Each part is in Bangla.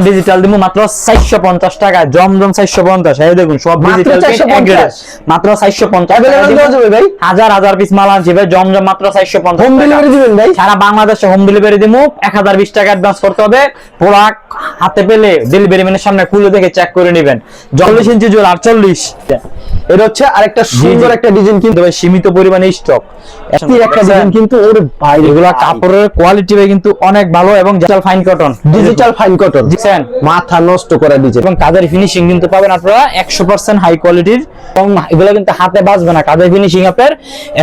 ডিজিটাল দিমু মাত্র 450 টাকা, জমজম 450। এই দেখুন সব ডিজিটাল মাত্র 450 अवेलेबल দেওয়া যাবে ভাই, হাজার হাজার পিস মাল আনছি ভাই, জমজম মাত্র 450। হোম ডেলিভারি দিবেন ভাই? সারা বাংলাদেশে হোম ডেলিভারি দিমু। 1020 টাকা অ্যাডভান্স করতে হবে, প্রোডাক্ট হাতে পেলে ডেলিভারি ম্যানের সামনে খুলে দেখে চেক করে নেবেন। 40 ইঞ্চি জুল 48। এটা হচ্ছে আরেকটা সুন্দর একটা ডিজাইন, কিন্তু ভাই সীমিত পরিমাণে স্টক, কি একটা ডিজাইন কিন্তু, ওরে ভাই এগুলা কাপড়ের কোয়ালিটি ভাই কিন্তু অনেক ভালো এবং digital fine cotton, digital fine cotton, দেখছেন মাথা নষ্ট করা ডিজাইন এবং কাজের ফিনিশিং কিন্তু পাবেন আপনারা 100% হাই কোয়ালিটির এবং এগুলো কিন্তু হাতে বাজবে না। কাজের ফিনিশিং আপনার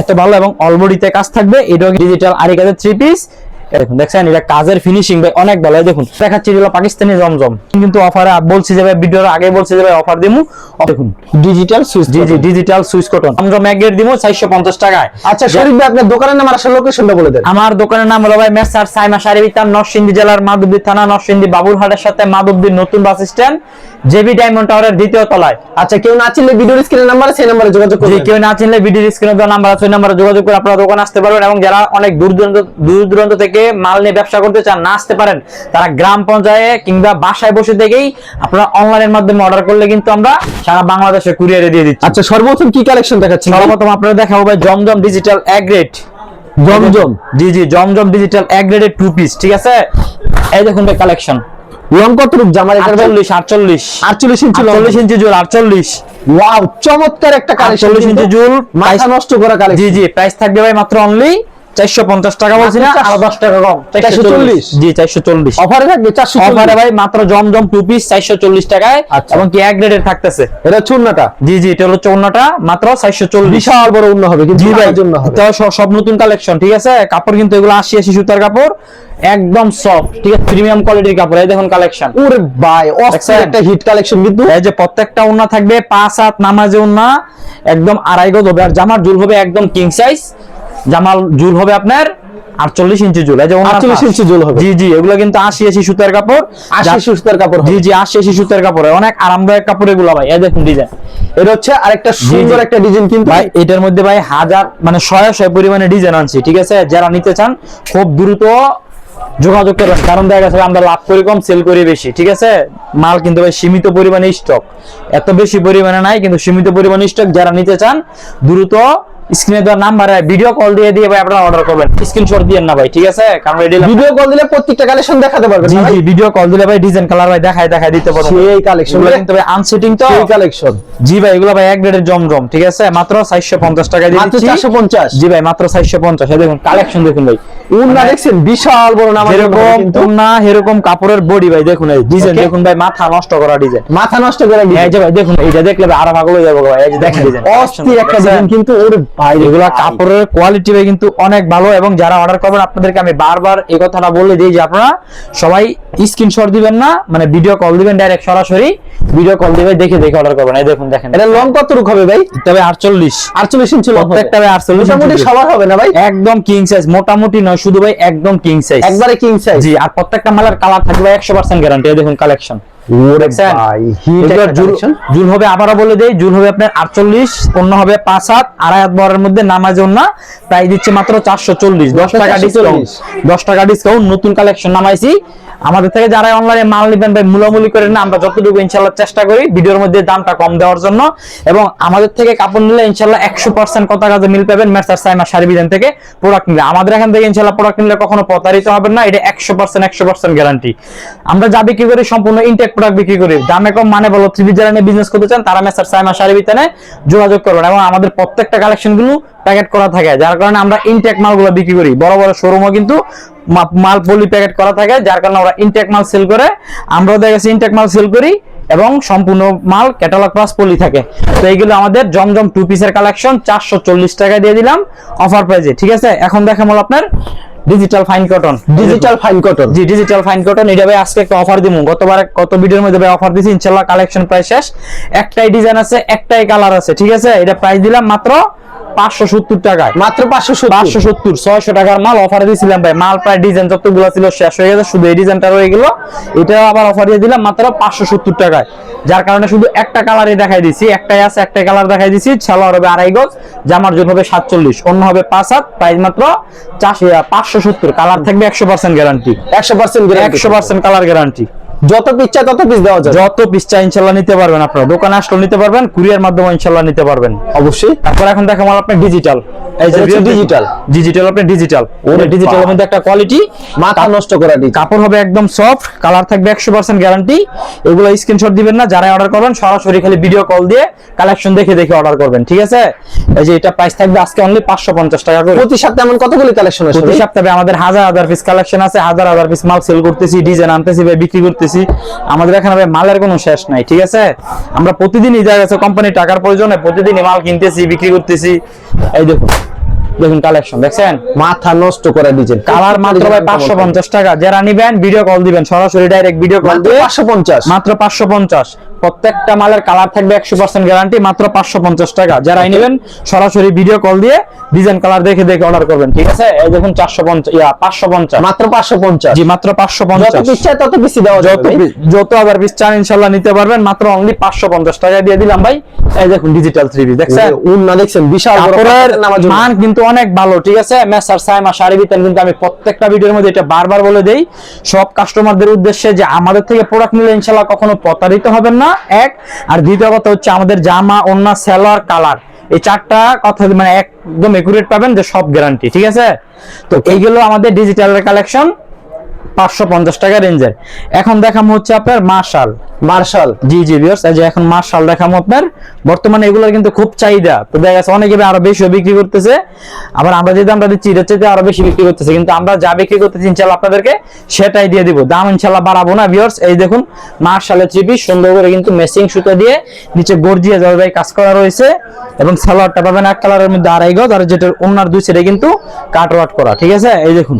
এত ভালো এবং অলবডিতে কাজ থাকবে। এটা ডিজিটাল আরি কাজের 3 পিস। দেখুন দেখছেন এটা কাজের ফিনিশিং ভাই অনেক ভালো। দেখুন দেখাচ্ছি এগুলো পাকিস্তানি জমজম, কিন্তু অফারে বলছি যে ভাই ভিডিওর আগে বলছি যে ভাই অফার দিমু। দেখুন digital switch, digital switch cotton জমজম এক গেট দিমু 450 টাকায়। আচ্ছা শরীফ ভাই আপনার দোকানের নাম আর আসল লোকেশনটা বলে দেন। আমার দোকানের নাম হলো ভাই মেসার সাইমা শাড়ি বিতান, নরসিংদী জেলার মাধবদী থানা, নরসিংদী বাবুরহাটের সাথে মাধবদীর নতুন বাস স্ট্যান্ড, জেবি ডায়মন্ড টাওয়ারের দ্বিতীয় তলায়। আচ্ছা কেউ না চিনলে ভিডিওর স্ক্রিনের নাম্বার আছে, সেই নম্বরে যোগাযোগ করুন। কেউ না চিনলে ভিডিওর স্ক্রিনে দেওয়া নাম্বার আছে, ওই নম্বরে যোগাযোগ করে আপনারা দোকানে আসতে পারবেন। এবং যারা অনেক দূর দূরান্ত থেকে মাল নিয়ে ব্যবসা করতে চান, না আসতে পারেন, তারা গ্রাম পর্যায়ে কিংবা বাসায় বসে থেকেই আপনারা অনলাইনের মাধ্যমে অর্ডার করলে কিন্তু আমরা সারা বাংলাদেশে কুরিয়ারে দিয়ে দিচ্ছি। আচ্ছা সর্বপ্রথম কি কালেকশন দেখাচ্ছেন? সর্বপ্রথম আপনারা দেখাবো ভাই জমজম ডিজিটাল এক গ্রেড, জমজম, জি জমজম ডিজিটাল এক গ্রেডের 2 পিস, ঠিক আছে। এই দেখুন ভাই কালেকশন, লং কত রূপ জামার? এটা 48 ইঞ্চি 48 ইঞ্চি জুল 48। ওয়াও চমৎকার একটা কালেকশন, 48 ইঞ্চি জুল, মাথা নষ্ট করা কালেকশন। জি প্রাইস থাকবে ভাই মাত্র অনলি 450 টাকা, বলছি না আরো 10 টাকা কম, 440। জি 440 অফারে থাকবে 440। অফারে ভাই মাত্র জমজম 2 পিস 440 টাকায়। আচ্ছা। এবং কি এক গ্রেডের থাকতেছে। এটা চুন্নাটা? জি এটা হলো চৌন্নাটা, মাত্র 440। বিশাল বড় উন্নত হবে কিন্তু, জি ভাই জন্য হবে। তো সব নতুন কালেকশন, ঠিক আছে। কাপড় কিন্তু এগুলো 80 সুতার কাপড়, একদম সফট, ঠিক আছে, প্রিমিয়াম কোয়ালিটির কাপড়। এই দেখুন কালেকশন, ওরে ভাই অস্থির একটা হিট কালেকশন কিন্তু। এই যে প্রত্যেকটা ওন্না থাকবে 5 হাত নামাজে ওন্না, একদম 2.5 গজ হবে। আর জামার ঝুল হবে একদম কিং সাইজ, জামার ঝুল হবে আপনার 48 ইঞ্চি ঝুল। এই যে 48 ইঞ্চি ঝুল হবে। জি এগুলো কিন্তু 80 সুতার কাপড়, 80 সুতার কাপড়। জি 80 সুতার কাপড়, অনেক আরামদায়ক কাপড় এগুলো ভাই। এই দেখুন ডিজাইন, এটা হচ্ছে আরেকটা সুন্দর একটা ডিজাইন কিন্তু ভাই। এটার মধ্যে ভাই হাজার মানে শয়ে পরিমাণে ডিজাইন আনছি, ঠিক আছে। যারা নিতে চান খুব দ্রুত যোগাযোগ করবেন, কারণ দেখা গেছে আমরা লাভ করি কম, সেল করি বেশি, ঠিক আছে। মাল কিন্তু ভাই সীমিত পরিমাণে স্টক, এত বেশি পরিমাণে নাই, কিন্তু সীমিত পরিমাণে স্টক। যারা নিতে চান দ্রুত স্ক্রিনে দেওয়া নাম্বারে ভিডিও কল দিয়ে ভাই আপনারা অর্ডার করবেন, স্ক্রিনশট দিয়েন না ভাই, ঠিক আছে। কারণ ভিডিও কল দিলে প্রত্যেকটা কালেকশন দেখাতে পারবেন। জি ভিডিও কল দিলে ভাই ডিজাইন কালার ভাই দেখায় দিতে পারবো। সেই কালেকশন এগুলো কিন্তু ভাই আনসেটিং তো, সেই কালেকশন। জি ভাই এগুলো ভাই এক গ্রেডের জমজম, ঠিক আছে। মাত্র 450 টাকা দিয়ে দিচ্ছি। মাত্র 450? জি ভাই মাত্র 450। এই দেখুন কালেকশন দেখুন ভাই, উন্না দেখছেন বিশাল বড় নাম, এরকম উন্না এরকম কাপড়ের বডি ভাই। দেখুন এই ডিজাইন দেখুন ভাই, মাথা নষ্ট করা ডিজাইন, মাথা নষ্ট করে ডিজাইন। এই যে ভাই দেখুন, এইটা দেখলে ভাই আরো পাগল হয়ে যাবে ভাই। এই যে দেখেন ডিজাইন, অস্থির একটা ডিজাইন কিন্তু, ওরে ভাই এগুলা কাপড়ের কোয়ালিটি ভাই কিন্তু অনেক ভালো। এবং যারা অর্ডার করবেন আপনাদেরকে আমি বারবার এই কথাটা বলে দিই যে আপনারা সবাই স্ক্রিনশট দিবেন না, মানে ভিডিও কল দিবেন, ডাইরেক্ট সরাসরি ভিডিও কল দিবে, দেখে অর্ডার করবেন। এই দেখুন দেখেন, এটা লং কত রূপ হবে ভাই? তবে 48 ইঞ্চি লং, প্রত্যেকটা ভাই 48 মোটামুটি সবার হবে না ভাই? একদম কিং সাইজ, মোটামুটি নয় শুধু ভাই, একদম কিং সাইজ, একবারে কিং সাইজ। জি আর প্রত্যেকটা মালের কালার থাকবে 100% গ্যারান্টি। এই দেখুন কালেকশন, জুল হবে আবারও বলে দেই, জুল হবে আপনার 48, পণ্য হবে 5 হাত, 2.5 হাত বরের মধ্যে নামাজ ওন্না। প্রাইস দিচ্ছে মাত্র 440, 10 টাকা ডিসকাউন্ট, 10 টাকা ডিসকাউন্ট। নতুন কালেকশন নামাইছি। আমাদের থেকে যারা অনলাইনে মাল নেবেন ভাই মূলামূলি করেন না, আমরা যতটুকু ইনশাআল্লাহ চেষ্টা করি ভিডিওর মধ্যে দামটা কম দেওয়ার জন্য। এবং আমাদের থেকে কাপড় নিলে ইনশাআল্লাহ 100% কথা কাজে মিল পাবেন। মেসার সাইমা শাড়ি বিতান থেকে প্রোডাক্ট নিলে, আমাদের এখান থেকে ইনশাআল্লাহ প্রোডাক্ট নিলে কখনো প্রতারিত হবেন না, এটা 100% গ্যারান্টি। আমরা যা বিক্রি করি সম্পূর্ণ ইনটেক প্রোডাক্ট বিক্রি করি, দামে কম মানে বলো। 3 যারা নিয়ে বিজনেস করতে চান তারা মেসার সাইমা শাড়ি বিতানে যোগাযোগ করবেন। এবং আমাদের প্রত্যেকটা কালেকশন গুলো প্যাকেট করা থাকে, যার কারণে আমরা ইনটেক মালগুলো বিক্রি করি। বড় বড় শোরুমও কিন্তু মাল পলি প্যাকেট করা থাকে, যার কারণে ওরা ইনটেক মাল সেল করে, আমরাও দেখা গেছে ইনটেক মাল সেল করি। এবং সম্পূর্ণ মাল ক্যাটালগ প্লাস পলি থাকে। তো এইগুলো আমাদের জমজম 2 পিসের কালেকশন 440 টাকা দিয়ে দিলাম অফার প্রাইসে, ঠিক আছে। এখন দেখাবো আপনার digital fine cotton, digital fine cotton. জি ডিজিটাল ফাইন কটন। এটা ভাই আজকে একটা অফার দিমু, গত ভিডিওর মধ্যে ভাই অফার দিছি, ইনশাআল্লাহ কালেকশন প্রায় শেষ। একটাই ডিজাইন আছে, একটাই কালার আছে, ঠিক আছে। এটা প্রাইস দিলাম মাত্র 570 টাকায়, মাত্র 570 600 টাকার মাল অফারে দিয়েছিলাম ভাই। মাল প্রায় ডিজাইন যতগুলো ছিল শেষ হয়ে গেছে, শুধু এই ডিজাইনটা রয়ে গেল। এটা আবার অফার দিয়ে দিলাম মাত্র 570 টাকায়, যার কারণে শুধু একটা কালারই দেখাই দিছি, একটাই আছে, একটাই কালার দেখাই দিছি। সালোয়ার হবে 2.5 গজ, জামার জন্য হবে 47, অন্য হবে 5 হাত, প্রাইস মাত্র 570। কালার থাকবে 100% গ্যারান্টি, 100% গ্যারান্টি, 100% কালার গ্যারান্টি। যত পিস চাই তত পিস দেওয়া যাবে। যত পিস চাই ইনশাআল্লাহ নিতে পারবেন, আপনারা দোকানে আসলেও নিতে পারবেন, কুরিয়ার মাধ্যমে ইনশাআল্লাহ নিতে পারবেন অবশ্যই। তারপর এখন দেখো মাল আপনার ডিজিটাল, এই যে ডিজিটাল, ডিজিটাল আপনার ডিজিটাল, ওরে ডিজিটালের মধ্যে একটা কোয়ালিটি, মাথা নষ্ট করা ডিজিটাল। কাপড় হবে একদম সফট, কালার থাকবে 100% গ্যারান্টি। এগুলো স্ক্রিনশট দিবেন না, যারা অর্ডার করবেন সরাসরি খালি ভিডিও কল দিয়ে কালেকশন দেখে দেখে অর্ডার করবেন, ঠিক আছে? এই যে এটা প্রাইস থাকবে আজকে অনলি 550 টাকা করে। প্রতি সপ্তাহে এমন কতগুলি কালেকশন আসে? প্রতি সপ্তাহে আমাদের হাজার হাজার পিস কালেকশন আছে, হাজার হাজার পিস মাল সেল করতেছি, ডিজাইন আনতেছি ভাই, বিক্রি করতেছি। আমাদের এখানে ভাই মালের কোনো শেষ নাই, ঠিক আছে? আমরা প্রতিদিনই দেখা গেছে কোম্পানির টাকার প্রয়োজনে প্রতিদিনই মাল কিনতেছি, বিক্রি করতেছি। এই দেখুন, দেখুন কালেকশন দেখছেন, মাথা নষ্ট করা ডিজাইন। কালার মাত্র ভাই 550 টাকা। যারা নিবেন ভিডিও কল দিবেন, সরাসরি ডাইরেক্ট ভিডিও কল দিয়ে 550, মাত্র 550। প্রত্যেকটা মালের কালার থাকবে 100% গ্যারান্টি, মাত্র 550 টাকা। যারা নেবেন সরাসরি ভিডিও কল দিয়ে ডিজাইন কালার দেখে দেখে অর্ডার করবেন, ঠিক আছে? এই দেখুন 550, মাত্র 550। জি মাত্র 550। যত পিস চাই তত পিস দেওয়া যাবে। যত আবার পিস চান ইনশাআল্লাহ নিতে পারবেন, মাত্র অনলি 550 টাকা দিয়ে দিলাম ভাই। এই দেখুন ডিজিটাল 3 পিস দেখছেন, উন্না দেখছেন, বিশাল বড় কাপড়ের মান কিন্তু অনেক ভালো, ঠিক আছে? মেসার সাইমা শাড়ি বিতান কিন্তু আমি প্রত্যেকটা ভিডিওর মধ্যে এটা বারবার বলে দেই সব কাস্টমারদের উদ্দেশ্যে, যে আমাদের থেকে প্রোডাক্ট নিলে ইনশাআল্লাহ কখনো প্রতারিত হবেন না, এক। আর দ্বিতীয় কথা হচ্ছে আমাদের জামা, ওন্না, সেলোয়ার, কালার, এই চারটা কথা মানে একদম একুরেট পাবেন, যে সব গ্যারান্টি, ঠিক আছে? তো এইগুলো আমাদের ডিজিটালের কালেকশন 550 টাকা রেঞ্জের। এখন দেখাবো হচ্ছে আপনার মার্শাল। মার্শাল, জি জি ভিউয়ার্স, এই যে এখন মার্শাল দেখাবো আপনার। বর্তমানে এগুলোর কিন্তু খুব চাহিদা, তো দেখা গেছে অনেকে আরো বেশি বিক্রি করতেছে, আবার আমরা যে দামটা দিচ্ছি এর চাইতে আরো বেশি বিক্রি করতেছে, কিন্তু আমরা যা বিক্রি করতেছি ইনশাআল্লাহ আপনাদেরকে সেটাই দিয়ে দিব, দাম ইনশাআল্লাহ বাড়াবো না ভিউয়ার্স। এই দেখুন মার্শালের 3 পিস, সুন্দর করে কিন্তু মেসিং সুতো দিয়ে নিচে গর্জিয়া যাবে ভাই কাজ করা রয়েছে, এবং সালোয়ারটা পাবেন এক কালারের মধ্যে 2.5 গজ, আর যেটা ওন্নার দুই সাইডে কিন্তু কাট ওয়ার্ক করা, ঠিক আছে? এই দেখুন,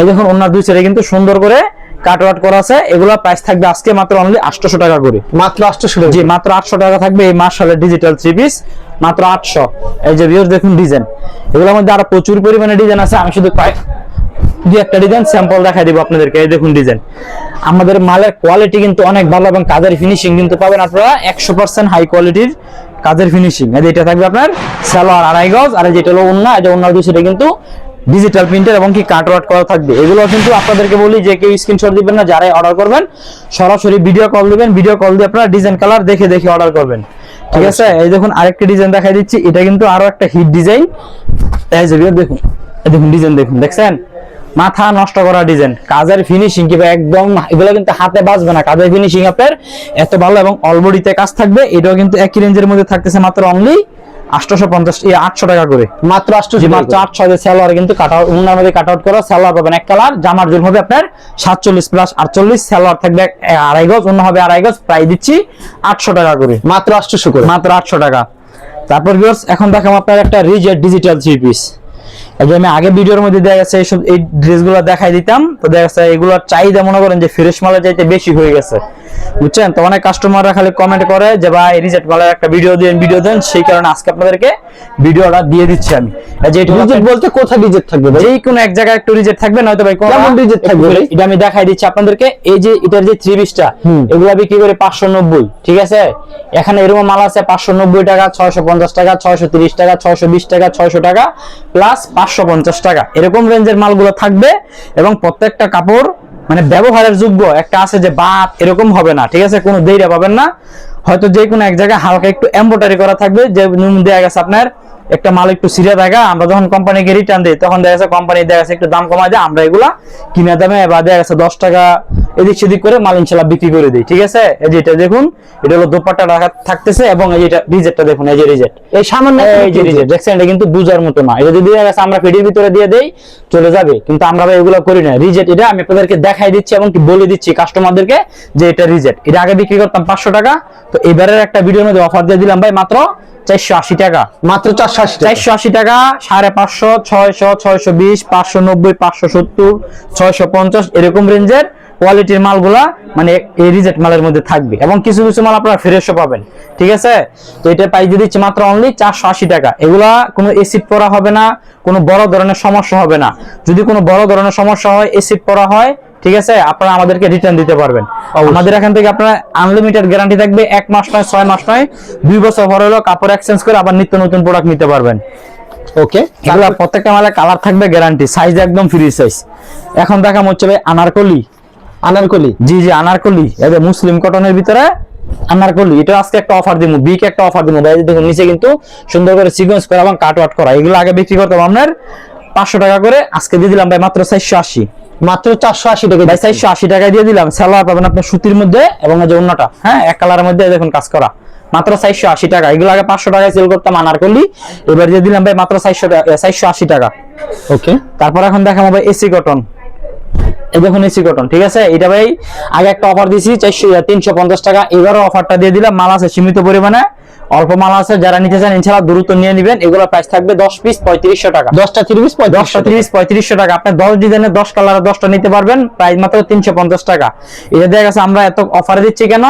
এই দেখুন ওন্নার দুই সাইডে কিন্তু সুন্দর করে কাট ওয়ার্ক করা আছে। এগুলো প্রাইস থাকবে আজকে মাত্র অনলি 800 টাকা করে, মাত্র 800 টাকা। জি মাত্র 800 টাকা থাকবে এই মার্শালের ডিজিটাল 3 পিস, মাত্র 800। এই যে ভিউয়ার্স দেখুন ডিজাইন, এগুলোর মধ্যে আরো প্রচুর পরিমাণে ডিজাইন আছে, আমি শুধু দুই একটা ডিজাইন স্যাম্পল দেখাই দিব আপনাদেরকে। এই দেখুন ডিজাইন, আমাদের মালের কোয়ালিটি কিন্তু অনেক ভালো, এবং কাজের ফিনিশিং কিন্তু পাবেন আপনারা 100% হাই কোয়ালিটির কাজের ফিনিশিং। এই যে এটা থাকবে আপনার সালোয়ার 2.5 গজ, আর যেটা হলো ওন্না, এই যে ওন্নার দুই সাইডে কিন্তু ডিজিটাল প্রিন্টের এবং কি কাট ওয়ার্ক করা থাকবে। এগুলো কিন্তু আপনাদেরকে বলি যে কেউ স্ক্রিনশট দিবেন না, যারাই অর্ডার করবেন সরাসরি ভিডিও কল দিবেন, ভিডিও কল দিয়ে আপনারা ডিজাইন কালার দেখে দেখে অর্ডার করবেন, ঠিক আছে? এই দেখুন আরেকটা ডিজাইন দেখাই দিচ্ছি, এটা কিন্তু আরো একটা হিট ডিজাইন। এই যে দেখুন, এই দেখুন ডিজাইন দেখুন, দেখছেন মাথা নষ্ট করা ডিজাইন, কাজের ফিনিশিং কি একদম, এগুলো কিন্তু হাতে বাজবে না, কাজের ফিনিশিং আপনার এত ভালো, এবং অলবডিতে কাজ থাকবে। এটাও কিন্তু একই রেঞ্জের মধ্যে থাকতেছে মাত্র অনলি 800 টাকা করে, মাত্র 800। মাত্র 800 সালোয়ার কিন্তু কাটআউট, ওন্নার মধ্যে কাটআউট করা সালোয়ার পাবেন এক কালার, জামার জোল হবে আপনার 47 প্লাস 48, সালোয়ার থাকবে 2.5 গজ, ওন্না হবে 2.5 গজ, প্রাইস দিচ্ছি 800 টাকা করে, মাত্র 800 করে, মাত্র 800 টাকা। তারপর ভিউয়ার্স এখন দেখাবো আপনার একটা রিজেট ডিজিটাল 3 পিস। এই যে আমি আগে ভিডিওর মধ্যে দেখা গেছে এইসব এই ড্রেসগুলো দেখাই দিতাম, তো দেখা গেছে এগুলোর চাহিদা মনে করেন যে ফ্রেশ মালের চাইতে বেশি হয়ে গেছে, বুঝছেন? তো অনেক কাস্টমাররা খালি কমেন্ট করে যে ভাই রিজেট মালের একটা ভিডিও দেন, সেই কারণে আজকে আপনাদেরকে ভিডিওটা দিয়ে দিচ্ছি আমি। এই যে রিজেট বলতে কোথায় রিজেট থাকবে ভাই? যে কোনো এক জায়গায় একটু রিজেট থাকবে, নয়তো ভাই কেমন রিজেট থাকবে? এটা আমি দেখাই দিচ্ছি আপনাদেরকে। এই যে এটার যে 3 পিসটা, এগুলা বিক্রি করে 590, ঠিক আছে? এখানে এরকম মাল আছে 590 টাকা, 650 টাকা, 630 টাকা, 620 টাকা, 600 টাকা প্লাস 550 টাকা, এরকম রেঞ্জের মালগুলো থাকবে। এবং প্রত্যেকটা কাপড় মানে ব্যবহারের যোগ্য, একটা আছে যে বাত এরকম হবে না, ঠিক আছে? কোনো দেইরা পাবেন না, হয়তো যে কোনো এক জায়গায় হালকা একটু এমব্রয়ডারি করা থাকবে, যে দেয়া গেছে আপনার একটা মাল একটু সিরিয়া দেখা, আমরা যখন কোম্পানিকে রিটার্ন দিই তখন দেখা যাচ্ছে কোম্পানি দেখা যাচ্ছে একটু দাম কমায় দেয়, আমরা এগুলা কিনা দামে বা দেখা যাচ্ছে 10 টাকা এদিক সেদিক করে মাল ইনশাআল্লাহ বিক্রি করে দিই, ঠিক আছে? এই যে এটা দেখুন, এটা হলো দোপাট্টা রাখা থাকতেছে, এবং এই যে এটা রিজেটটা দেখুন, এই যে রিজেট, এই সামান্য এই যে রিজেট দেখছেন, এটা কিন্তু বুঝার মতো না, এটা যদি দেখা যাচ্ছে আমরা ফিডির ভিতরে দিয়ে দেই চলে যাবে, কিন্তু আমরা এগুলো করি না। রিজেট এটা আমি আপনাদেরকে দেখাই দিচ্ছি এবং কি বলে দিচ্ছি কাস্টমারদেরকে যে এটা রিজেট। এটা আগে বিক্রি করতাম 500 টাকা, তো এবারের একটা ভিডিওর মধ্যে অফার দিয়ে দিলাম ভাই মাত্র 480 টাকা, মাত্র 480 টাকা, 550, 600, 620, 590, 570, 650 এরকম রেঞ্জের কোয়ালিটির মালগুলা মানে এই রিজেট মালের মধ্যে থাকবে, এবং কিছু কিছু মাল আপনারা ফ্রেশও পাবেন, ঠিক আছে? তো এটা প্রাইস দিয়ে দিচ্ছি মাত্র অনলি 480 টাকা। এগুলা কোনো এসিড পরা হবে না, কোনো বড় ধরনের সমস্যা হবে না। যদি কোনো বড় ধরনের সমস্যা হয়, এসিড পরা হয়, ঠিক আছে, আপনারা আমাদেরকে রিটার্ন দিতে পারবেন। আমাদের এখান থেকে আপনারা আনলিমিটেড গ্যারান্টি থাকবে, 1 মাস নয়, 6 মাস নয়, 2 বছর পরে হলো কাপড় এক্সচেঞ্জ করে আবার নিত্য নতুন প্রোডাক্ট নিতে পারবেন। ওকে, এগুলা প্রত্যেকটা মালে কালার থাকবে গ্যারান্টি, সাইজ একদম ফ্রি সাইজ। এখন দেখাম হচ্ছে ভাই আনারকলি। আনারকলি। জি জি আনারকলি, এই যে মুসলিম কটনের ভিতরে আনারকলি, এটা আজকে একটা অফার দিমু, বিগ একটা অফার দিমু ভাই। দেখুন নিচে কিন্তু সুন্দর করে সিকোয়েন্স করা এবং কাট ওয়াট করা। এগুলো আগে বিক্রি করতাম আপনার 500 টাকা করে, আজকে দিয়ে দিলাম ভাই মাত্র 480। মাত্র 480 টাকা ভাই 480 টাকায় দিয়ে দিলাম। সালোয়ার পাবেন আপনার সুতির মধ্যে এবং এই যে ওন্নাটা, হ্যাঁ এক কালারের মধ্যে দেখুন কাজ করা, মাত্র 480 টাকা। এগুলো আগে 500 টাকায় সেল করতাম আনারকলি, এবার দিয়ে দিলাম ভাই মাত্র 480 টাকা। ওকে। তারপর এখন দেখাবো ভাই এসি কটন। এই দেখুন এসি কটন, ঠিক আছে। এটা ভাই আগে একটা অফার দিয়েছি 350 টাকা, এবারও অফারটা দিয়ে দিলাম। মাল আছে সীমিত পরিমাণে, অল্প মাল আছে, যারা নিতে চান ইনশাআল্লাহ দ্রুত নিয়ে নেবেন। এগুলো প্রাইস থাকবে 10 পিস 3500 টাকা, 10টা 30 10টা 30 3500 টাকা। আপনি 10 ডিজাইনের 10 কালারের 10টা নিতে পারবেন, প্রাইস মাত্র 350 টাকা। এটা দেখা গেছে আমরা এত অফারে দিচ্ছি কেন,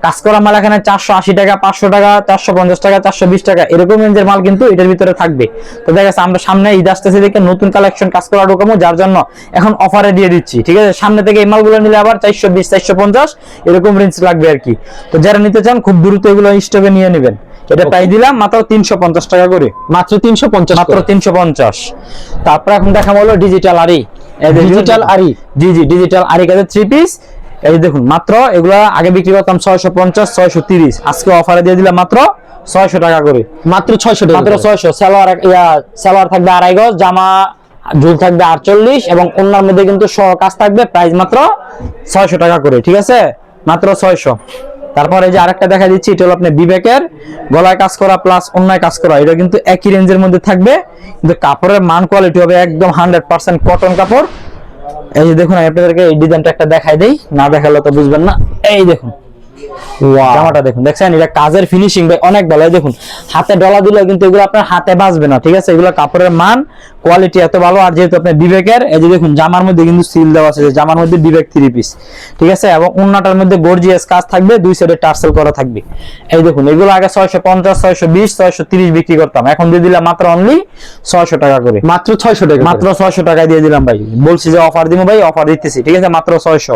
কাজ করা মাল এখানে 480 টাকা, 500 টাকা, 450 টাকা, 420 টাকা এরকম রেঞ্জের মাল কিন্তু এটার ভিতরে থাকবে। তো দেখা গেছে আমরা সামনে ঈদ আসতেছে দেখে নতুন কালেকশন কাজ করা ঢোকামো, যার জন্য এখন অফারে দিয়ে দিচ্ছি, ঠিক আছে। সামনে থেকে এই মালগুলো নিলে আবার 420 450 এরকম রেঞ্জ লাগবে আর কি। তো যারা নিতে চান খুব দ্রুত এগুলো স্টকে নিয়ে নেবেন। এটা প্রাইস দিলাম মাত্র 350 টাকা করে, মাত্র 350, মাত্র 350। তারপর এখন দেখাবো হলো ডিজিটাল আরি। ডিজিটাল আরি, জি জি ডিজিটাল আরি কাজের 3 পিস। এই দেখুন মাত্র এগুলা আগে বিক্রি করতাম 650 630, আজকে অফারে দিয়ে দিলাম মাত্র 600 টাকা করে, মাত্র 600 টাকা, মাত্র 600। সালোয়ার থাকবে 2.5 গজ, জামা ঝুল থাকবে 48 এবং ওন্নার মধ্যে কিন্তু কাজ থাকবে, প্রাইস মাত্র 600 টাকা করে, ঠিক আছে, মাত্র 600। তারপর এই যে আরেকটা দেখা দিচ্ছি, এটা হলো আপনি বিবেকের গলায় কাজ করা প্লাস অন্যায় কাজ করা। এটা কিন্তু একই রেঞ্জের মধ্যে থাকবে, কিন্তু কাপড়ের মান কোয়ালিটি হবে একদম 100% কটন কাপড়। এই যে দেখুন, আমি আপনাদেরকে এই ডিজাইনটা একটা দেখাই দেই, না দেখালে তো বুঝবেন না। এই দেখুন জামাটা দেখুন, দেখছেন এটা কাজের ফিনিশিং ভাই অনেক ভালো। দেখুন হাতে ডলা দিলে কিন্তু এগুলো আপনার হাতে বাজবে না, ঠিক আছে। এগুলো কাপড়ের মান কোয়ালিটি এত ভালো। আর যেহেতু আপনার বিবেকের, এই যে দেখুন জামার মধ্যে কিন্তু সিল দেওয়া আছে, জামার মধ্যে বিবেক 3 পিস, ঠিক আছে। এবং ওন্নাটার মধ্যে গর্জিয়াস কাজ থাকবে, দুই সাইডে টার্সেল করা থাকবে। এই দেখুন এগুলো আগে 650 620 630 বিক্রি করতাম, এখন দিয়ে দিলাম মাত্র অনলি 600 টাকা করে, মাত্র 600 টাকা, মাত্র 600 টাকায় দিয়ে দিলাম ভাই। বলছি যে অফার দিব ভাই, অফার দিতেছি, ঠিক আছে, মাত্র 600।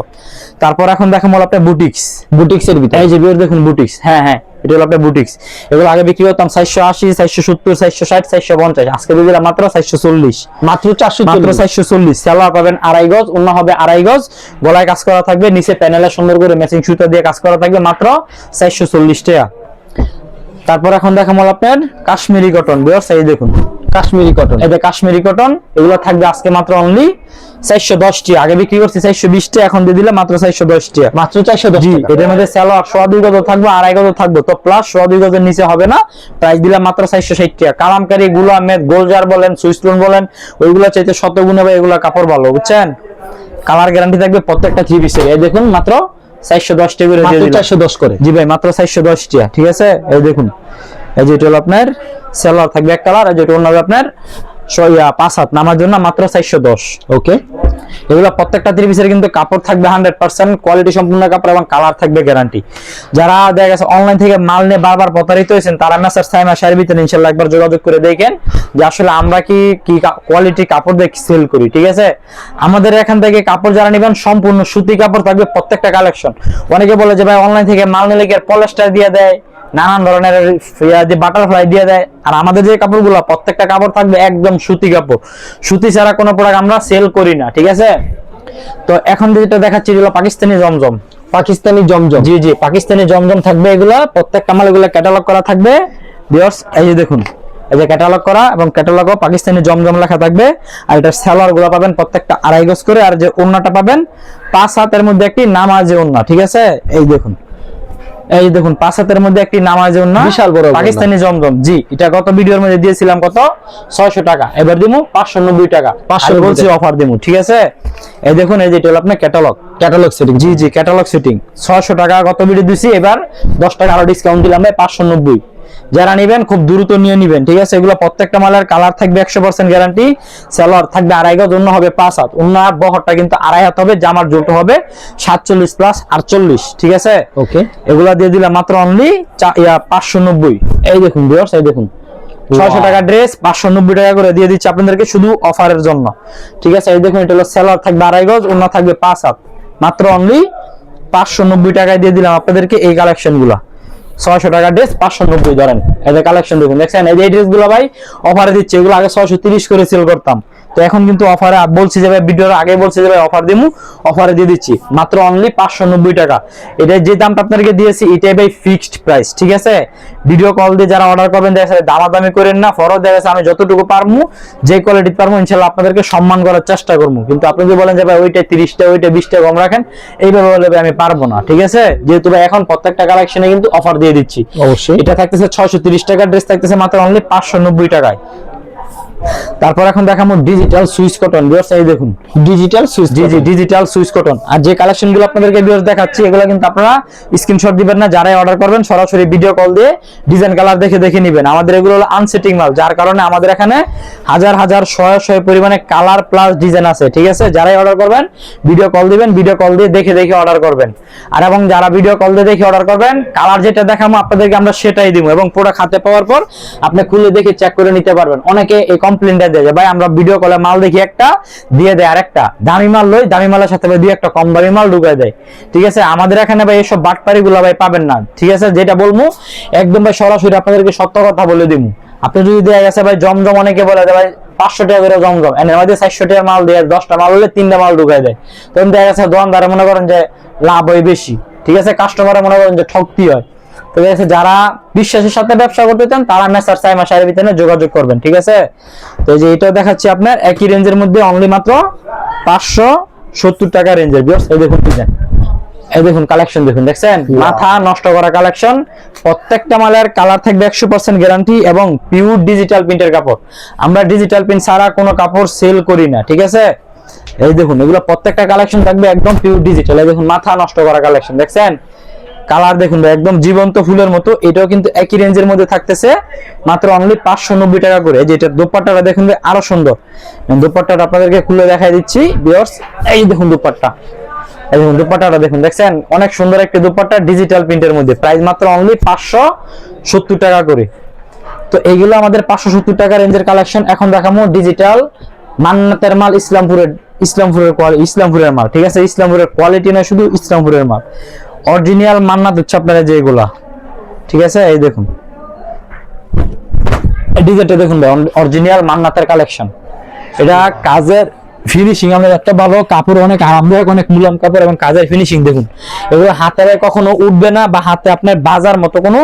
তারপর এখন দেখাবো আপনার বুটিক্স, বুটিক্সের ভিতরে এই যে বিয়ার দেখুন বুটিক্স, হ্যাঁ হ্যাঁ এটা হলো আপনার বুটিক্স। এগুলো আগে বিক্রি করতাম 480 470 460 450, আজকে দিয়ে দিলাম মাত্র 440, মাত্র 440, মাত্র 440। সালোয়ার পাবেন 2.5 গজ, ওন্না হবে 2.5 গজ, গলায় কাজ করা থাকবে, নিচে প্যানেলে সুন্দর করে ম্যাচিং সুতা দিয়ে কাজ করা থাকবে, মাত্র 440 টাকা। তারপর এখন দেখাবো আপনার কাশ্মীরি কটন বিয়ার, এই দেখুন কাশ্মীরি কটন, এটা কাশ্মীরি কটন। এগুলো থাকবে আজকে মাত্র অনলি 410 টাকা, আগে বিক্রি করছি 420 টাকা, এখন দিয়ে দিলাম মাত্র 410 টাকা, মাত্র 410 জি। টাকা। এটার মধ্যে সালোয়ার 2.5 গজ থাকবে, 2.5 গজ থাকবে, তো প্লাস 2.5 গজের নিচে হবে না। প্রাইস দিলাম মাত্র 460 টাকা। কালামকারী গুলো আহমেদ গোলজার বলেন সুইসলুন বলেন, ওইগুলো চাইতে শতগুণে ভাই এগুলো কাপড় ভালো, বুঝছেন। কালার গ্যারান্টি থাকবে প্রত্যেকটা 3 পিসের। এই দেখুন মাত্র 410 টাকা করে দিয়ে দিলাম, 410 করে, জি ভাই মাত্র 410 টাকা, ঠিক আছে। এই দেখুন এই যে এটা হলো আপনার সালোয়ার থাকবে এক কালার, এই যে এটা হবে আপনার 5 হাত নামার জন্য মাত্র 410। ওকে। এগুলো প্রত্যেকটা 3 পিসের কিন্তু কাপড় থাকবে 100% কোয়ালিটি সম্পূর্ণ কাপড় এবং কালার থাকবে গ্যারান্টি। যারা দেখা গেছে অনলাইন থেকে মাল নিয়ে বারবার প্রতারিত হয়েছেন, তারা মেসেজ সাইমা শাড়ির ভিতরে ইনশাআল্লাহ একবার যোগাযোগ করে দেখেন যে আসলে আমরা কি কোয়ালিটি কাপড় দিয়ে সেল করি, ঠিক আছে। আমাদের এখান থেকে কাপড় যারা নেবেন সম্পূর্ণ সুতি কাপড় থাকবে প্রত্যেকটা কালেকশন। অনেকে বলে যে ভাই অনলাইন থেকে মাল নিলে কি আর পলিস্টার দিয়ে দেয়, নানান ধরনের যে বাটারফ্লাই দিয়ে দেয়, আর আমাদের যে কাপড়গুলো প্রত্যেকটা কাপড় থাকবে একদম সুতি কাপড়। সুতি ছাড়া কোনো প্রোডাক্ট আমরা সেল করি না, ঠিক আছে। তো এখন যেটা দেখাচ্ছি হলো পাকিস্তানি জমজম, পাকিস্তানি জমজম, জি জি পাকিস্তানি জমজম থাকবে। এগুলা প্রত্যেকটা মাল এগুলো ক্যাটালগ করা থাকবে ভিউয়ার্স, এই যে দেখুন এই যে ক্যাটালগ করা এবং ক্যাটালগও পাকিস্তানি জমজম লেখা থাকবে। আর এটা সালোয়ার গুলো পাবেন প্রত্যেকটা 2.5 গজ করে, আর যে ওন্নাটা পাবেন 5 হাতের মধ্যে একটি নামাজি ওন্না, ঠিক আছে। এই দেখুন এই দেখুন 5 হাতের মধ্যে একটি নামাজি ওন্না, বিশাল বড় পাকিস্তানি জমজম, জি। এটা গত ভিডিওর মধ্যে দিয়েছিলাম কত 600 টাকা, এবার দিমু 590 টাকা, 500 বলছি অফার দিমু, ঠিক আছে। এই দেখুন এই যে এটা হলো আপনার ক্যাটালগ সেটিং, জি জি ক্যাটালগ সেটিং 600 টাকা গত ভিডিও দিছি, এবার 10 টাকা আরো ডিসকাউন্ট দিলাম ভাই 590। যারা নেবেন খুব দ্রুত নিয়ে নেবেন, ঠিক আছে। এগুলো প্রত্যেকটা মালের কালার থাকবে 100% গ্যারান্টি। সালোয়ার থাকবে 2.5 গজ, ওন্না হবে 5 হাত, ওন্নার বহরটা কিন্তু 2.5 হাত হবে, জামার জোড়টা হবে 47 প্লাস 48, ঠিক আছে। ওকে। এগুলা দিয়ে দিলাম মাত্র অনলি 590। এই দেখুন ভিউয়ার্স, এই দেখুন 600 টাকা ড্রেস 590 টাকা করে দিয়ে দিচ্ছি আপনাদেরকে শুধু অফারের জন্য, ঠিক আছে। এই দেখুন এটা হলো সালোয়ার থাকবে 2.5 গজ, ওন্না থাকবে 5 হাত, মাত্র অনলি 590 টাকায় দিয়ে দিলাম আপনাদেরকে এই কালেকশন গুলা। 600 টাকা ড্রেস 590 ধরেন, এই যে কালেকশন দেখুন, দেখছেন এই যে ড্রেস গুলো ভাই অফারে দিচ্ছে। এগুলো আগে 630 করে সেল করতাম, তো এখন কিন্তু অফারে বলছি যে ভাই ভিডিওর আগে বলছি যে ভাই অফার দিমু, অফারে দিয়ে দিচ্ছি মাত্র অনলি 590 টাকা। এটা যে দামটা আপনাদেরকে দিয়েছি এটাই ভাই ফিক্সড প্রাইস, ঠিক আছে? ভিডিও কল দিয়ে যারা অর্ডার করবেন দেখা যাচ্ছে দামাদামি করেন না, ফরজ দেখা যাচ্ছে আমি যতটুকু পারমু যে কোয়ালিটি পারমু ইনশাআল্লাহ আপনাদেরকে সম্মান করার চেষ্টা করবো। কিন্তু আপনি যদি বলেন যে ভাই ওইটা 30টা ওইটা 20টা কম রাখেন, এইভাবে বলে ভাই আমি পারবো না, ঠিক আছে? যেহেতু ভাই এখন প্রত্যেকটা কালেকশনে কিন্তু অফার দিয়ে দিচ্ছি। অবশ্যই এটা থাকতেছে 630 টাকা, ড্রেস থাকতেছে মাত্র অনলি 590 টাকায়। তারপর এখন দেখাবো ডিজিটাল সুইচ কটন। ভিউয়ার্স এই দেখুন digital switch, digital switch cotton. আর যে কালেকশনগুলো আপনাদেরকে ভিউয়ার্স দেখাচ্ছি এগুলো কিন্তু আপনারা স্ক্রিনশট দিবেন না, যারাই অর্ডার করবেন সরাসরি ভিডিও কল দিয়ে ডিজাইন কালার দেখে দেখে নেবেন। আমাদের এগুলো হলো আনসেটিং মাল, যার কারণে আমাদের এখানে হাজার হাজার শয়ে পরিমাণে কালার প্লাস ডিজাইন আছে, ঠিক আছে? যারাই অর্ডার করবেন ভিডিও কল দিবেন, ভিডিও কল দিয়ে দেখে দেখে অর্ডার করবেন। আর এবং যারা ভিডিও কল দিয়ে দেখে অর্ডার করবেন কালার যেটা দেখাবো আপনাদেরকে আমরা সেটাই দিব, এবং প্রোডাক্ট হাতে পাওয়ার পর আপনি খুলে দেখে চেক করে নিতে পারবেন। অনেকে এই কমপ্লেইনটা দেয় যে ভাই আমরা ভিডিও কলে মাল দেখি একটা দিয়ে দেয় আরেকটা, দামি মাল লই দামি মালের সাথে ভাই দুই একটা কম দামি মাল ঢুকায় দেয়, ঠিক আছে? আমাদের এখানে ভাই এসব বাটপারিগুলো ভাই পাবেন না, ঠিক আছে? যেটা বলবো একদম ভাই সরাসরি আপনাদেরকে সত্য কথা বলে দিব। আপনি যদি দেয়া গেছে ভাই জমজম, অনেকে বলে ভাই 500 টাকা করে জমজম, এর মধ্যে 400 টাকা মাল দিয়ে 10টা মাল হলে 3টা মাল ঢুকায় দেয়, তখন দেখা গেছে দোকানদারে মনে করেন যে লাভ হয় বেশি, ঠিক আছে? কাস্টমারে মনে করেন যে ঠকতি হয়। তো যারা বিশ্বাসের সাথে ব্যবসা করতে চান তারা মেসার সাইমা শাড়ির ভিতরে যোগাযোগ করবেন, ঠিক আছে? তো এই যে এটাও দেখাচ্ছি আপনার একই রেঞ্জের মধ্যে অনলি মাত্র 570 টাকা রেঞ্জের। ভিউয়ার্স এই দেখুন ডিজাইন, এই দেখুন কালেকশন দেখুন, দেখছেন? মাথা নষ্ট করা কালেকশন। প্রত্যেকটা মালের কালার থাকবে 100% গ্যারান্টি এবং পিওর ডিজিটাল প্রিন্টের কাপড়। আমরা ডিজিটাল প্রিন্ট ছাড়া কোনো কাপড় সেল করি না, ঠিক আছে? এই দেখুন এগুলো প্রত্যেকটা কালেকশন থাকবে একদম পিওর ডিজিটাল। এই দেখুন মাথা নষ্ট করা কালেকশন, দেখছেন? কালার দেখুন ভাই একদম জীবন্ত ফুলের মতো। এটাও কিন্তু একই রেঞ্জের মধ্যে থাকতেছে মাত্র অনলি 590 টাকা করে। যেটা দোপাট্টাটা দেখুন ভাই আরো সুন্দর, দোপাট্টাটা আপনাদেরকে খুলে দেখাই দিচ্ছি ভিউয়ার্স। এই দেখুন দোপাট্টা, এই দেখুন দোপাট্টাটা দেখুন, দেখছেন? অনেক সুন্দর একটা দোপাট্টা ডিজিটাল প্রিন্টের মধ্যে, প্রাইস মাত্র অনলি 570 টাকা করে। তো এইগুলো আমাদের 570 টাকা রেঞ্জের কালেকশন। এখন দেখাবো ডিজিটাল মান্নাতের মাল, ইসলামপুরের মাল, ঠিক আছে? ইসলামপুরের কোয়ালিটি না শুধু ইসলামপুরের মাল, অরিজিনাল মান্নাত হচ্ছে আপনারা যেগুলা, ঠিক আছে? এই দেখুন এই ডিজাইনটা দেখুন ভাই, অরিজিনাল মান্নাতের কালেকশন। এটা কাজের ফিনিশিং আমাদের একটা ভালো, কাপড় অনেক আরামদায়ক, অনেক মুলায়ম কাপড়, এবং কাজের ফিনিশিং দেখুন। এগুলো হাতে কখনো উঠবে না বা হাতে আপনার বাজার মতো কোনো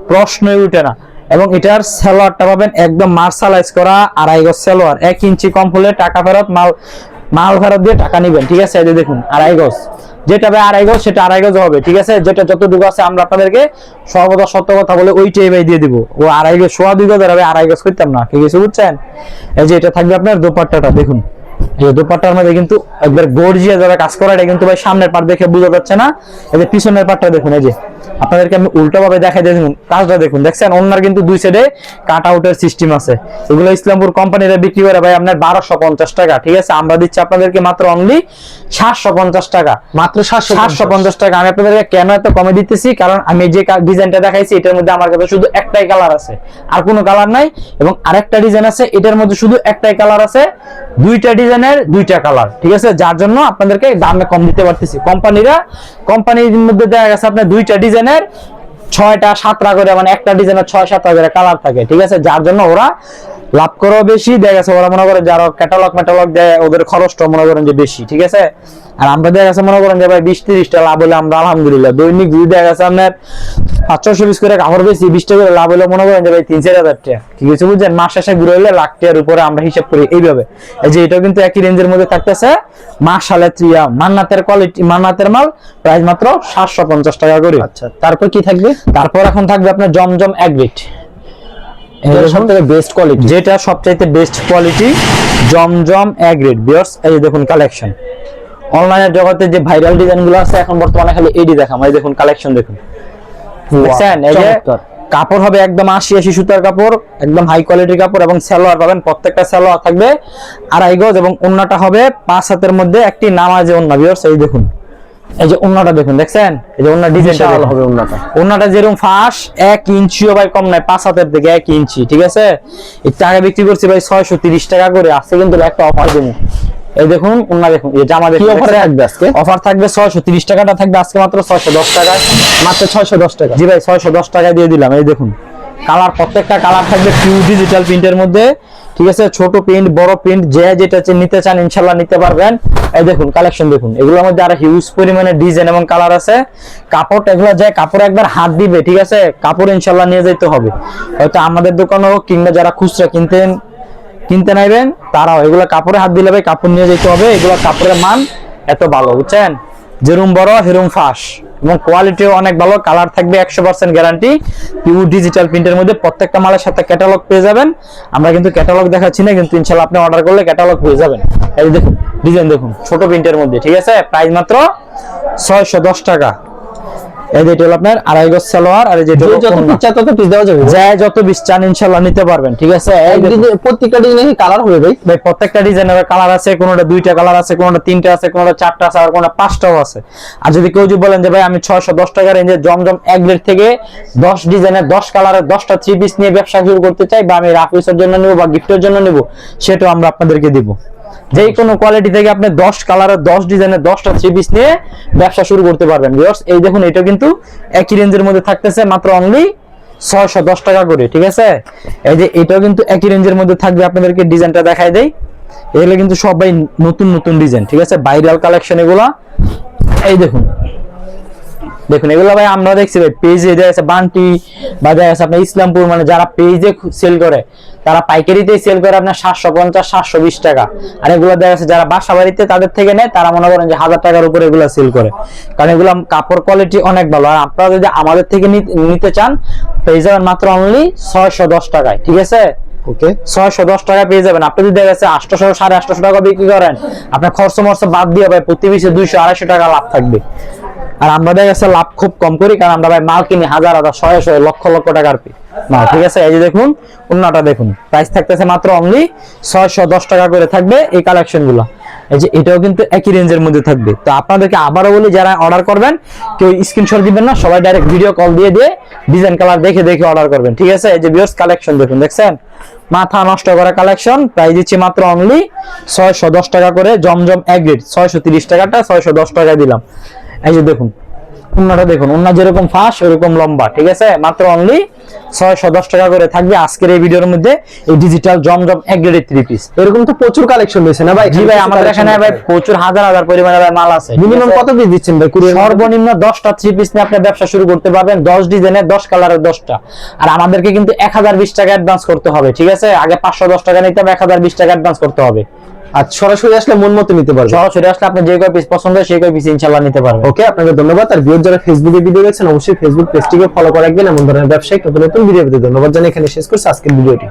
প্রশ্নই উঠে না। এবং এটার সালোয়ারটা পাবেন একদম মার্শালাইজ করা 2.5 গজ সালোয়ার, 1 ইঞ্চি কম হলে টাকা ফেরত, মাল ফেরত দিয়ে টাকা নেবেন, ঠিক আছে? এই যে দেখুন 2.5 গজ, যেটা ভাই 2.5 গজ সেটা 2.5 গজ হবে, ঠিক আছে? যেটা যতটুকু আছে আমরা আপনাদেরকে সর্বদা সত্য কথা বলে ওইটাই ভাই দিয়ে দিব। ও 2.5 গজ, 2.5 গজ হবে, 2.5 গজ করতাম না, ঠিক আছে? বুঝছেন? এই যে এটা থাকবে আপনার দোপাট্টাটা দেখুন, এই দোপাট্টার মধ্যে কিন্তু একবার গর্জিয়াস ভাবে কাজ করা। এটা কিন্তু ভাই সামনের পার্ট দেখে বোঝা যাচ্ছে না, এই যে পিছনের পার্টটা দেখুন। এই যে আপনাদেরকে আমি উল্টো ভাবে দেখাই দিই, দেখুন কাজটা দেখুন, দেখছেন? ওনার কিন্তু দুই সাইডে কাট আউটের সিস্টেম আছে। এগুলো ইসলামপুর কোম্পানিরা বিক্রি করে ভাই আপনার 1250 টাকা, ঠিক আছে? আমরা দিচ্ছি আপনাদেরকে মাত্র অনলি 750 টাকা, মাত্র 750 টাকা। আমি আপনাদেরকে কেন এত কমে দিতেছি, কারণ আমি যে ডিজাইনটা দেখাইছি এটার মধ্যে আমার কাছে শুধু একটাই কালার আছে, আর কোনো কালার নাই। এবং আরেকটা ডিজাইন আছে এটার মধ্যে শুধু একটাই কালার আছে, দুইটা ডিজাইনের দুইটা কালার, ঠিক আছে? যার জন্য আপনাদেরকে দামে কম দিতে পারতেছি। কোম্পানির মধ্যে দেখা গেছে আপনার দুইটা ডিজাইনের 6টা 7টা করে, মানে একটা ডিজাইনের 6-7টা করে কালার থাকে, ঠিক আছে? যার জন্য ওরা লাভ করেও বেশি, দেখা গেছে ওরা মনে করে যারা ক্যাটালগ দেয় ওদের খরচটা মনে করেন যে বেশি, ঠিক আছে? আর আমরা দেখা গেছে মনে করেন যে ভাই 20-30টা লাভ হলে আমরা আলহামদুলিল্লাহ। দৈনিক যদি দেখা গেছে আপনার 500-600 পিস করে কাপড় বেশি 20টা করে লাভ হলে মনে করেন যে ভাই 3-4 হাজার টাকা, ঠিক আছে? বুঝছেন? মাস শেষে ঘুরে হলে লাখ টাকার উপরে আমরা হিসাব করি এইভাবে। এই যে এটাও কিন্তু একই রেঞ্জের মধ্যে থাকতেছে, মাশাআল্লাহ মান্নাতের কোয়ালিটি, মান্নাতের মাল, প্রাইস মাত্র 750 টাকা করে। আচ্ছা, তারপর কি থাকবে? তারপর এখন থাকবে আপনার জমজম এগ্রিড, সবথেকে বেস্ট কোয়ালিটি, যেটা সবচাইতে বেস্ট কোয়ালিটি, জমজম এগ্রিড। ভিউয়ার্স এই দেখুন কালেকশন। অনলাইনের জগতে যে ভাইরাল ডিজাইনগুলো আছে এখন বর্তমানে খালি এডি দেখাম। এই দেখুন কালেকশন দেখুন, দেখছেন? এই যে কাপড় হবে একদম 80 সুতার কাপড়, একদম হাই কোয়ালিটির কাপড়, এবং সালোয়ার পাবেন প্রত্যেকটা সালোয়ার থাকবে 2.5 গজ, এবং ওন্নাটা হবে 5 হাতের মধ্যে একটি নামাজে ওন্না। ভিউয়ার্স এই দেখুন, এই যে ওন্নাটা দেখুন, দেখছেন? এই যে ওন্না ডিজাইনটা হবে, ওন্নাটা যেরকম ফাঁস 1 ইঞ্চিও ভাই কম নাই, 5 হাতের থেকে 1 ইঞ্চি, ঠিক আছে? একটু আগে বিক্রি করছি ভাই 630 টাকা করে, আজকে কিন্তু একটা অফার দেবো। এই দেখুন ওন্না দেখুন, এই জামা দেখুন, অফার থাকবে আজকে? অফার থাকবে 630 টাকাটা থাকবে আজকে মাত্র 610 টাকায়, মাত্র 610 টাকা। জি ভাই 610 টাকায় দিয়ে দিলাম। এই দেখুন কালার, প্রত্যেকটা কালার থাকবে পিওর ডিজিটাল প্রিন্টের মধ্যে, ঠিক আছে, ছোট প্রিন্ট বড় প্রিন্ট যে যেটা নিতে চান ইনশাআল্লাহ নিতে পারবেন। এই দেখুন কালেকশন দেখুন, এগুলোর মধ্যে আরো হিউজ পরিমাণে ডিজাইন এবং কালার আছে। কাপড় এগুলো যায় কাপড় একবার হাত দিবে, ঠিক আছে, কাপড় ইনশাআল্লাহ নিয়ে যেতে হবে। হয়তো আমাদের দোকানেও কিংবা যারা খুচরা কিনতে নাইবেন তারাও এগুলো কাপড়ে হাত দিলে ভাই কাপড় নিয়ে যেতে হবে। এগুলো কাপড়ের মান এত ভালো, বুঝছেন, যেরুম বড় হেরুম ফাঁস, এবং কোয়ালিটিও অনেক ভালো। কালার থাকবে 100% গ্যারান্টি, পিওর ডিজিটাল প্রিন্টের মধ্যে। প্রত্যেকটা মালের সাথে ক্যাটালগ পেয়ে যাবেন। আমরা কিন্তু ক্যাটালগ দেখাচ্ছি না, কিন্তু ইনশাআল্লাহ আপনি অর্ডার করলে ক্যাটালগ পেয়ে যাবেন। এই দেখুন ডিজাইন দেখুন, ছোট প্রিন্টের মধ্যে, ঠিক আছে, প্রাইস মাত্র 610 টাকা। এই যে এটা হলো আপনার আড়াই গজ সালোয়ার, আর এই যে যত পিস চান তত পিস দেওয়া যাবে, যায় যত পিস চান ইনশাআল্লাহ নিতে পারবেন, ঠিক আছে। প্রত্যেকটা ডিজাইনে কালার হবে ভাই? ভাই প্রত্যেকটা ডিজাইনের কালার আছে, কোনটা 2টা কালার আছে, কোনটা 3টা আছে, কোনটা 4টা আছে, আর কোনটা 5টাও আছে। আর যদি কেউ যদি বলেন যে ভাই আমি 610 টাকা রেঞ্জে জমজম এক গ্রেড থেকে 10 ডিজাইনের 10 কালারের 10টা 3 পিস নিয়ে ব্যবসা শুরু করতে চাই, বা আমি রাফিসের জন্য নিব বা গিফটের জন্য নিব, সেটাও আমরা আপনাদেরকে দিব। যে কোনো কোয়ালিটি থেকে আপনি 10 কালারের 10 ডিজাইনের 10টা 3 পিস নিয়ে ব্যবসা শুরু করতে পারবেন। ভিউয়ার্স এই দেখুন, এটা কিন্তু একই রেঞ্জের মধ্যে থাকতেছে, মাত্র অনলি 610 টাকা করে, ঠিক আছে। এই যে এটাও কিন্তু একই রেঞ্জের মধ্যে থাকবে। আপনাদেরকে ডিজাইনটা দেখাই দেই, এগুলো কিন্তু সবাই নতুন নতুন ডিজাইন, ঠিক আছে, ভাইরাল কালেকশন এগুলা। এই দেখুন দেখুন এগুলো ভাই আমরা দেখছি ভাই পেজে দেখা যাচ্ছে বান্টি বা দেখা যাচ্ছে আপনার ইসলামপুর, মানে যারা পেজে সেল করে তারা পাইকারিতে সেল করে আপনার 750 720 টাকা। আর এগুলো দেখা যাচ্ছে যারা বাসা বাড়িতে তাদের থেকে নেয়, তারা মনে করেন যে 1000 টাকার উপরে এগুলো সেল করে, কারণ এগুলো কাপড় কোয়ালিটি অনেক ভালো। আর আপনারা যদি আমাদের থেকে নিতে চান পেয়ে যাবেন মাত্র অনলি 610 টাকায়, ঠিক আছে। ওকে, 610 টাকা পেয়ে যাবেন। আপনি যদি দেখা যাচ্ছে 800 850 টাকা বিক্রি করেন, আপনার খরচ মরচ বাদ দিয়ে ভাই প্রতি পিসে 200 250 টাকা লাভ থাকবে। আর আমরা দেখা যাচ্ছে লাভ খুব কম করি, কারণ আমরা ভাই মাল কিনি হাজার হাজার শয়ে শয়ে লক্ষ লক্ষ টাকার মাল, ঠিক আছে। এই যে দেখুন ওন্নাটা দেখুন, প্রাইস থাকতেছে মাত্র অনলি 610 টাকা করে থাকবে এই কালেকশন গুলো। এই যে এটাও কিন্তু একই রেঞ্জের মধ্যে থাকবে। তো আপনাদেরকে আবারও বলি, যারা অর্ডার করবেন কেউ স্ক্রিনশট দিবেন না, সবাই ডাইরেক্ট ভিডিও কল দিয়ে ডিজাইন কালার দেখে দেখে অর্ডার করবেন, ঠিক আছে। এই যে ভিউয়ার্স কালেকশন দেখুন, দেখছেন মাথা নষ্ট করা কালেকশন। প্রাইস দিচ্ছি মাত্র অনলি 610 টাকা করে। জমজম এক গ্রেড 630 টাকাটা 610 টাকায় দিলাম। এই যে দেখুন উন্নাটা দেখুন, উন্না যেরকম ফাঁস ওরকম লম্বা, ঠিক আছে, মাত্র অনলি 610 টাকা করে থাকবে আজকের এই ভিডিওর মধ্যে এই ডিজিটাল জমজম এক গ্রেডের 3 পিস। এরকম তো প্রচুর কালেকশন রয়েছে না ভাই? জি ভাই, আমাদের এখানে ভাই প্রচুর হাজার হাজার পরিমাণে ভাই মাল আছে। মিনিমাম কত পিস দিচ্ছেন ভাই? সর্বনিম্ন 10টা 3 পিস নিয়ে আপনি ব্যবসা শুরু করতে পারবেন, 10 ডিজাইনের 10 কালারের 10টা। আর আমাদেরকে কিন্তু 1020 টাকা অ্যাডভান্স করতে হবে, ঠিক আছে। আগে 510 টাকা নিতে হবে, 1020 টাকা অ্যাডভান্স করতে হবে। আর সরাসরি আসলে মন মতো নিতে পারবেন, সরাসরি আসলে আপনি যে কয় পিস পছন্দ হয় সেই কয় পিস ইনশাআল্লাহ নিতে পারবেন। ওকে, আপনাকে ধন্যবাদ। আর ভিউয়ার যারা ফেসবুকে ভিডিও দেখছেন অবশ্যই ফেসবুক পেজটিকে ফলো করে রাখবেন। এমন ধরনের ব্যবসায়িক নতুন নতুন ভিডিও পেতে ধন্যবাদ জানিয়ে এখানে শেষ করছি আজকের ভিডিওটি।